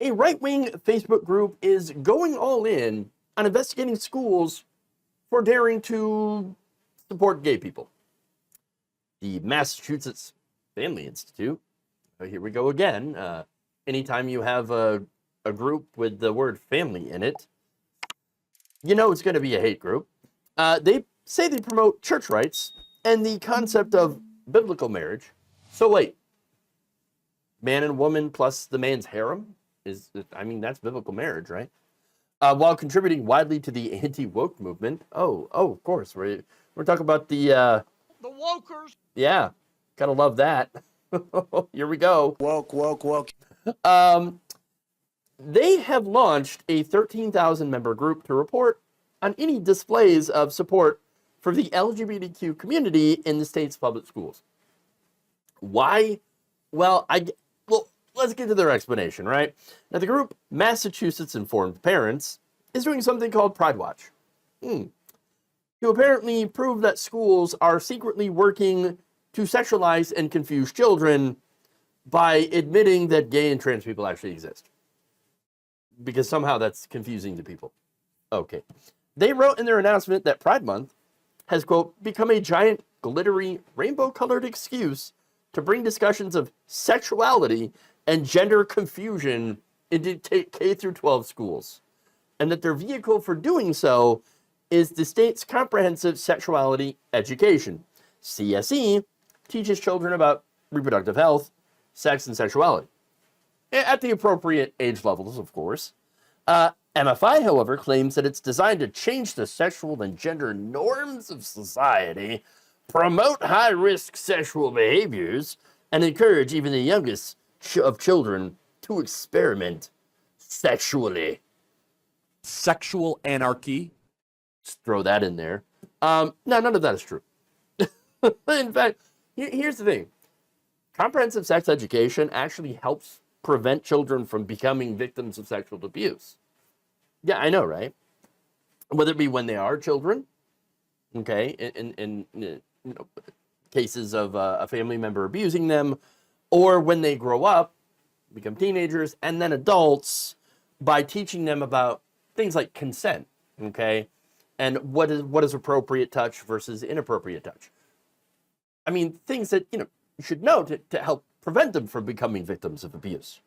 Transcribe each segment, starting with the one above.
A right-wing Facebook group is going all in on investigating schools for daring to support gay people. The Massachusetts Family Institute, here we go again. Anytime you have a group with the word family in it, you know it's going to be a hate group. They say they promote church rights and the concept of biblical marriage. So wait, man and woman plus the man's harem? That's biblical marriage, right? While contributing widely to the anti-woke movement. Oh, of course. We're talking about the wokers. Yeah, gotta love that. Here we go. Woke. They have launched a 13,000 member group to report on any displays of support for the LGBTQ community in the state's public schools. Why? Well, let's get to their explanation, right? Now, the group Massachusetts Informed Parents is doing something called Pride Watch to apparently prove that schools are secretly working to sexualize and confuse children by admitting that gay and trans people actually exist. Because somehow that's confusing to people. Okay. They wrote in their announcement that Pride Month has, quote, become a giant, glittery, rainbow-colored excuse to bring discussions of sexuality and gender confusion into K through 12 schools, and that their vehicle for doing so is the state's comprehensive sexuality education. CSE teaches children about reproductive health, sex, and sexuality, at the appropriate age levels, of course. MFI, however, claims that it's designed to change the sexual and gender norms of society, promote high-risk sexual behaviors, and encourage even the youngest of children to experiment sexually. Sexual anarchy. Just throw that in there. No, none of that is true. In fact, here's the thing. Comprehensive sex education actually helps prevent children from becoming victims of sexual abuse. Yeah, I know, right? Whether it be when they are children, okay, in cases of a family member abusing them, or when they grow up, become teenagers, and then adults, by teaching them about things like consent, okay, and what is appropriate touch versus inappropriate touch. I mean, things that you should know to help prevent them from becoming victims of abuse.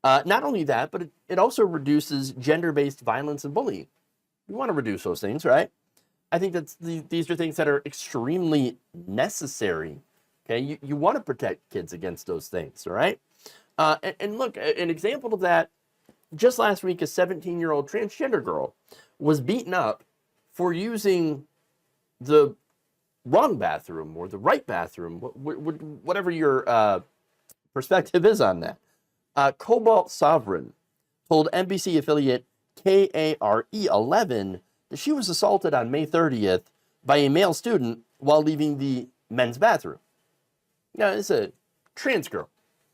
Not only that, but it also reduces gender-based violence and bullying. We want to reduce those things, right? I think these are things that are extremely necessary. Okay, you want to protect kids against those things, all right? And look, an example of that, just last week, a 17-year-old transgender girl was beaten up for using the wrong bathroom or the right bathroom, whatever your perspective is on that. Cobalt Sovereign told NBC affiliate KARE11 that she was assaulted on May 30th by a male student while leaving the men's bathroom. Now, it's a trans girl,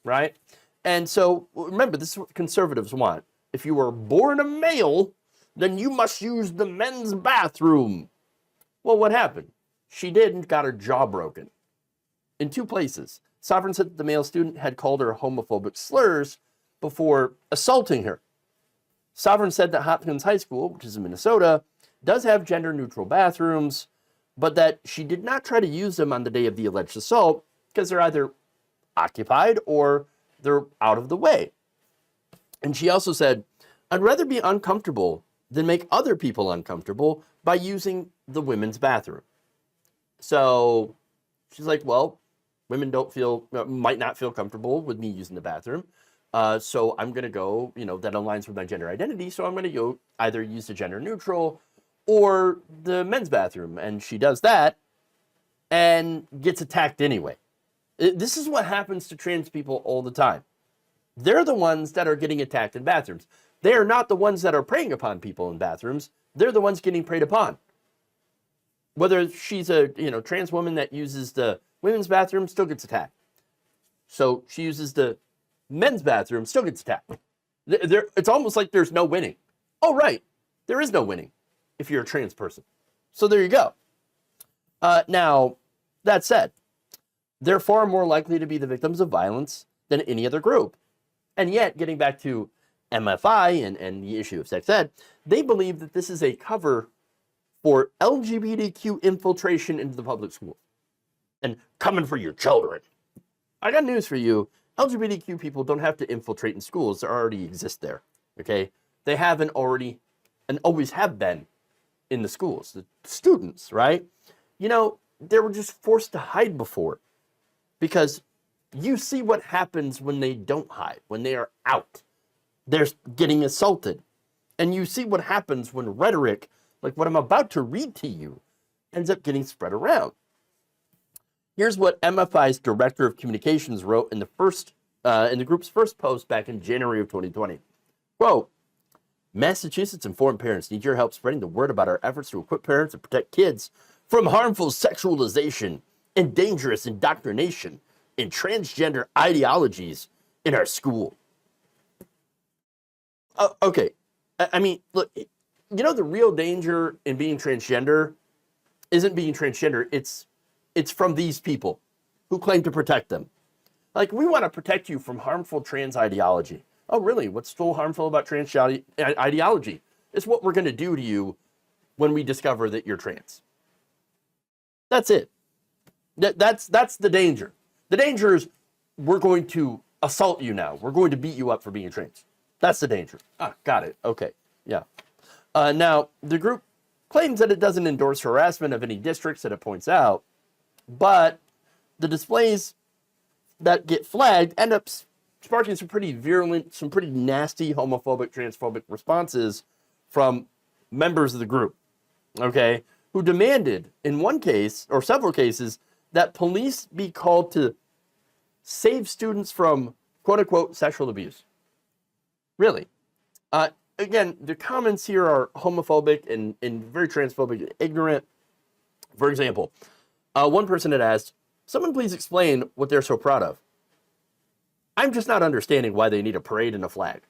right? And so, remember, this is what conservatives want. If you were born a male, then you must use the men's bathroom. Well, what happened? She did and got her jaw broken in two places. Sovereign said that the male student had called her homophobic slurs before assaulting her. Sovereign said that Hopkins High School, which is in Minnesota, does have gender-neutral bathrooms, but that she did not try to use them on the day of the alleged assault because they're either occupied or they're out of the way. And she also said, I'd rather be uncomfortable than make other people uncomfortable by using the women's bathroom. So she's like, well, women might not feel comfortable with me using the bathroom. So I'm going to go, that aligns with my gender identity. So I'm going to go either use the gender neutral or the men's bathroom. And she does that and gets attacked anyway. This is what happens to trans people all the time. They're the ones that are getting attacked in bathrooms. They are not the ones that are preying upon people in bathrooms. They're the ones getting preyed upon. Whether she's a trans woman that uses the women's bathroom, still gets attacked. So she uses the men's bathroom, still gets attacked. It's almost like there's no winning. Oh, right. There is no winning if you're a trans person. So there you go. Now, that said, they're far more likely to be the victims of violence than any other group. And yet, getting back to MFI and the issue of sex ed, they believe that this is a cover for LGBTQ infiltration into the public school and coming for your children. I got news for you. LGBTQ people don't have to infiltrate in schools. They already exist there, okay? They haven't already and always have been in the schools. The students, right? You know, they were just forced to hide before because you see what happens when they don't hide, when they are out. They're getting assaulted. And you see what happens when rhetoric, like what I'm about to read to you, ends up getting spread around. Here's what MFI's director of communications wrote in the group's first post back in January of 2020. Quote, Massachusetts informed parents need your help spreading the word about our efforts to equip parents and protect kids from harmful sexualization and dangerous indoctrination in transgender ideologies in our school. Okay. I mean, look, you know, the real danger in being transgender isn't being transgender. It's from these people who claim to protect them. Like, we want to protect you from harmful trans ideology. Oh, really? What's so harmful about trans ideology? It's what we're going to do to you when we discover that you're trans. That's it. That's the danger. The danger is we're going to assault you now. We're going to beat you up for being trans. That's the danger. Ah, got it. Okay. Yeah. Now, the group claims that it doesn't endorse harassment of any districts that it points out, but the displays that get flagged end up sparking some pretty virulent, some pretty nasty homophobic, transphobic responses from members of the group, okay, who demanded in one case, or several cases, that police be called to save students from quote-unquote sexual abuse. Really. Again, the comments here are homophobic and very transphobic and ignorant. For example, one person had asked, someone please explain what they're so proud of. I'm just not understanding why they need a parade and a flag.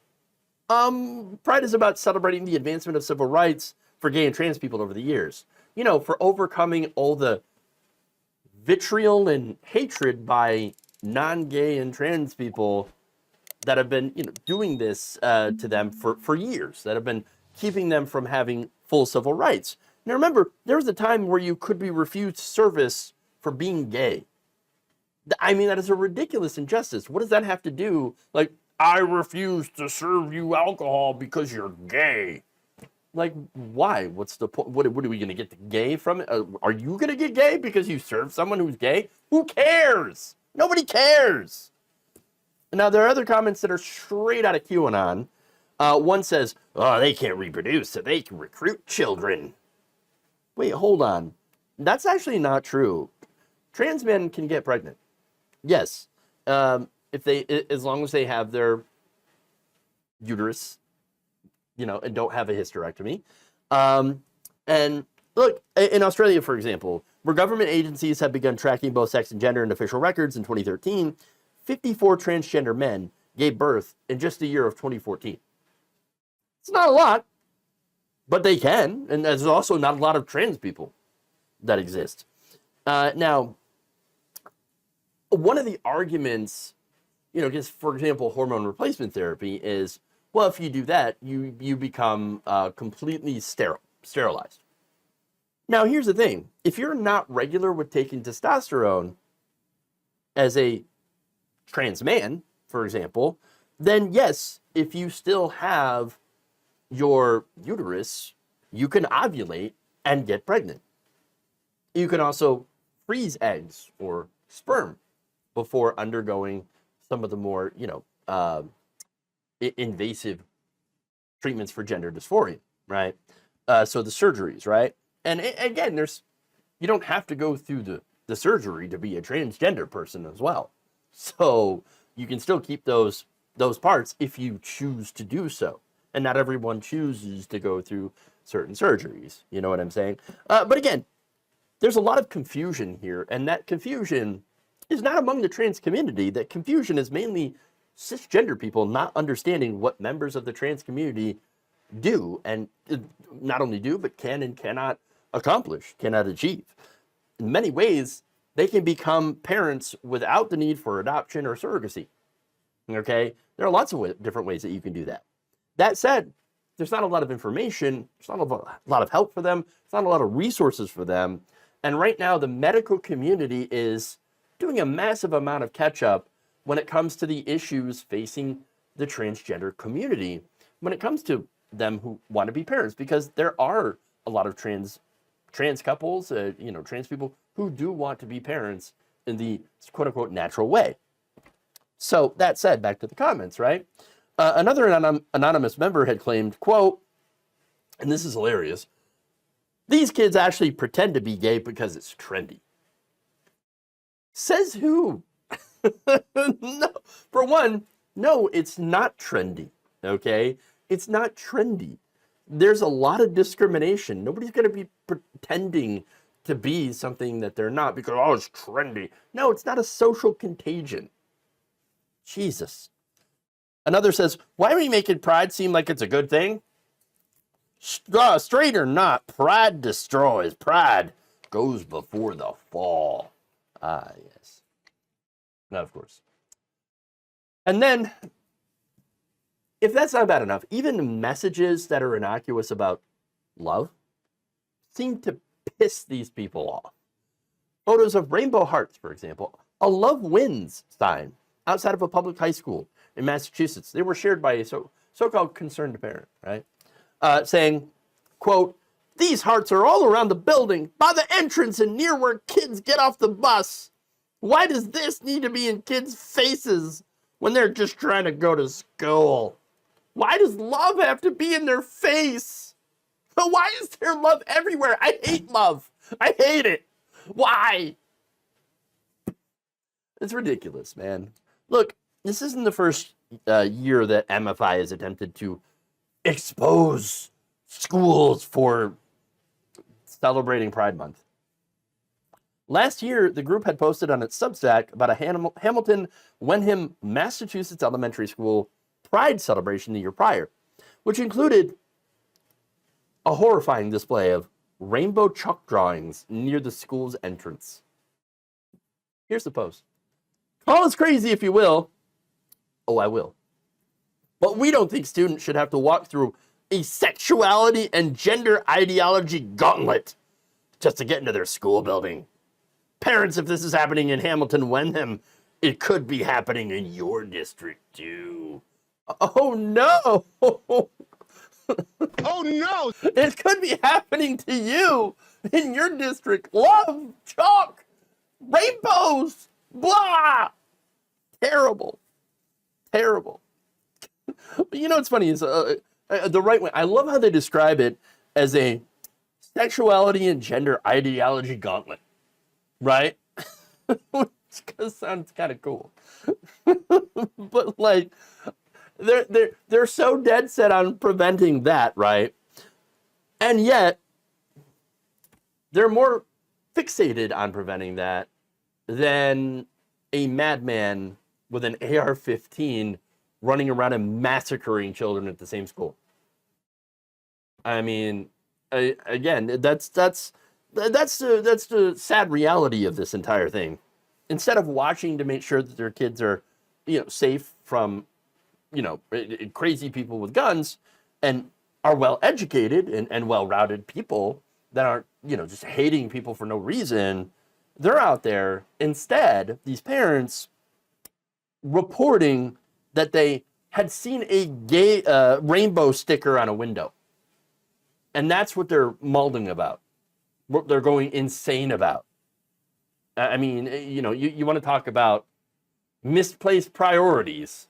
Pride is about celebrating the advancement of civil rights for gay and trans people over the years. You know, for overcoming all the vitriol and hatred by non-gay and trans people that have been, you know, doing this to them for years, that have been keeping them from having full civil rights. Now remember, there was a time where you could be refused service for being gay. I mean, that is a ridiculous injustice. What does that have to do? Like, I refuse to serve you alcohol because you're gay. Like, why? What's the point? What are we going to get the gay from it? Are you going to get gay because you serve someone who's gay? Who cares? Nobody cares. Now, there are other comments that are straight out of QAnon. One says, oh, they can't reproduce, so they can recruit children. Wait, hold on. That's actually not true. Trans men can get pregnant. Yes. If they, as long as they have their uterus, you know, and don't have a hysterectomy. And look, in Australia, for example, where government agencies have begun tracking both sex and gender in official records in 2013, 54 transgender men gave birth in just the year of 2014. It's not a lot, but they can. And there's also not a lot of trans people that exist. Now, one of the arguments, you know, because, for example, hormone replacement therapy is, well, if you do that, you become completely sterilized. Now, here's the thing. If you're not regular with taking testosterone as a trans man, for example, then yes, if you still have your uterus, you can ovulate and get pregnant. You can also freeze eggs or sperm before undergoing some of the more, you know, invasive treatments for gender dysphoria, right? So the surgeries, right? And again, you don't have to go through the surgery to be a transgender person as well. So you can still keep those parts if you choose to do so. And not everyone chooses to go through certain surgeries. You know what I'm saying? But again, there's a lot of confusion here. And that confusion is not among the trans community. That confusion is mainly cisgender people not understanding what members of the trans community do. And not only do, but can and cannot accomplish, cannot achieve. In many ways, they can become parents without the need for adoption or surrogacy. Okay? There are lots of different ways that you can do that. That said, there's not a lot of information, there's not a lot of help for them, there's not a lot of resources for them. And right now, the medical community is doing a massive amount of catch up when it comes to the issues facing the transgender community, when it comes to them who want to be parents, because there are a lot of trans couples, trans people who do want to be parents in the quote unquote natural way. So that said, back to the comments, right? Another anonymous member had claimed, quote, and this is hilarious, these kids actually pretend to be gay because it's trendy. Says who? No. For one, no, it's not trendy, okay? It's not trendy. There's a lot of discrimination. Nobody's going to be pretending to be something that they're not because, oh, it's trendy. No, it's not a social contagion. Jesus. Another says, why are we making pride seem like it's a good thing? Straight or not, pride destroys. Pride goes before the fall. Ah, yes. Now, of course. And then, if that's not bad enough, even messages that are innocuous about love seem to piss these people off. Photos of rainbow hearts, for example, a love wins sign outside of a public high school in Massachusetts. They were shared by a so-called concerned parent, right? Saying, quote, these hearts are all around the building, by the entrance and near where kids get off the bus. Why does this need to be in kids' faces when they're just trying to go to school? Why does love have to be in their face? Why is there love everywhere? I hate love. I hate it. Why? It's ridiculous, man. Look, this isn't the first year that MFI has attempted to expose schools for celebrating Pride Month. Last year, the group had posted on its Substack about a Hamilton Wenham, Massachusetts elementary school Pride celebration the year prior, which included a horrifying display of rainbow chalk drawings near the school's entrance. Here's the post. Call us crazy if you will. Oh, I will. But we don't think students should have to walk through a sexuality and gender ideology gauntlet just to get into their school building. Parents, if this is happening in Hamilton Wenham, it could be happening in your district too. Oh no! Oh no! It could be happening to you in your district. Love, chalk, rainbows, blah! Terrible. Terrible. But you know what's funny is the right wing, I love how they describe it as a sexuality and gender ideology gauntlet, right? Which sounds kind of cool. But like, they're so dead set on preventing that, right? And yet, they're more fixated on preventing that than a madman with an AR-15 running around and massacring children at the same school. I mean, again, that's the sad reality of this entire thing. Instead of watching to make sure that their kids are, safe from, crazy people with guns and are well educated and well-rounded people that aren't, just hating people for no reason, they're out there. Instead, these parents reporting that they had seen a gay rainbow sticker on a window. And that's what they're mauling about. What they're going insane about. I mean, you want to talk about misplaced priorities.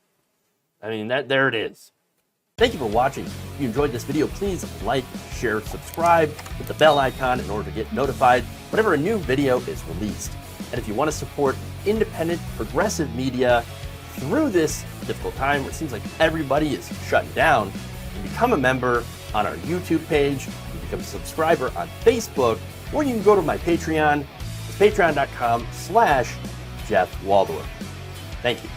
I mean, there it is. Thank you for watching. If you enjoyed this video, please like, share, subscribe, hit the bell icon in order to get notified whenever a new video is released. And if you want to support independent, progressive media through this difficult time where it seems like everybody is shutting down, you become a member on our YouTube page, you become a subscriber on Facebook, or you can go to my Patreon. It's patreon.com/Jeff Waldorf. Thank you.